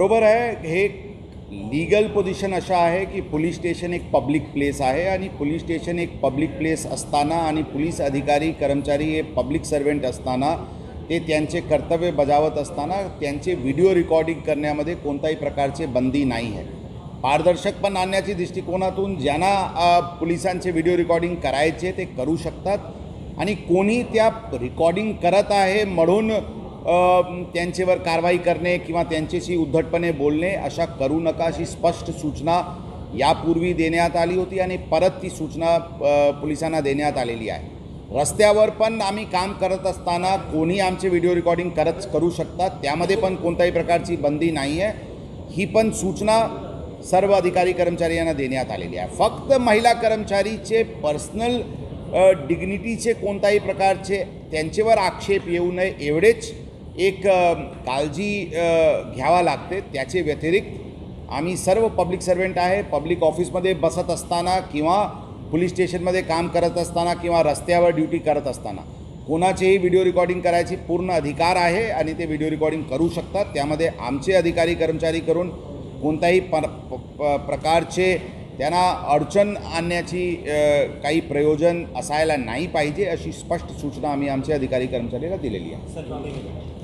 बरोबर आहे। हे लीगल पोझिशन अशा आहे की पोलीस स्टेशन एक पब्लिक प्लेस आहे आणि पोलीस स्टेशन एक पब्लिक प्लेस असताना आणि पोलीस अधिकारी कर्मचारी हे पब्लिक सर्वेंट असताना ते त्यांचे कर्तव्य बजावत असताना त्यांचे व्हिडिओ रेकॉर्डिंग करण्यामध्ये कोणत्याही प्रकारचे बंदी नाही आहे। पारदर्शकपण आणण्याच्या दृष्टिकोनातून ज्यांना पोलिसांचे व्हिडिओ रेकॉर्डिंग करायचे ते करू शकतात आणि कोणी त्या रेकॉर्डिंग करत आहे म्हणून त्यांच्यावर कारवाई करणे किंवा त्यांच्याशी उद्धटपणे बोलणे अशा करू नका अशी स्पष्ट सूचना यापूर्वी देण्यात आली होती आणि परत ती सूचना पोलिसांना देण्यात आलेली आहे। रस्त्यावर पण आम्ही काम करत असताना कोणी आमचे व्हिडिओ रेकॉर्डिंग करू शकतात, त्यामध्ये पण कोणत्याही प्रकारची बंदी नाही आहे। ही पण सूचना सर्व अधिकारी कर्मचारी यांना देण्यात आलेली आहे। फक्त महिला कर्मचारीचे पर्सनल डिग्निटीचे कोणत्याही प्रकारचे त्यांच्यावर आक्षेप येऊ नये एवढेच एक काळजी घ्यावा लागते। त्याचे व्यतिरिक्त आम्ही सर्व पब्लिक सर्वेंट आहे, पब्लिक ऑफिसमध्ये बसत असताना किंवा पोलीस स्टेशनमध्ये काम करत असताना किंवा रस्त्यावर ड्युटी करत असताना कोणाचेही व्हिडिओ रेकॉर्डिंग करायची पूर्ण अधिकार आहे आणि ते व्हिडिओ रेकॉर्डिंग करू शकतात। त्यामध्ये आमचे अधिकारी कर्मचारी करून कोणत्याही प्रकारचे त्यांना अडचण आणण्याची काही प्रयोजन असायला नाही पाहिजे अशी स्पष्ट सूचना आम्ही आमच्या अधिकारी कर्मचाऱ्याला दिलेली आहे।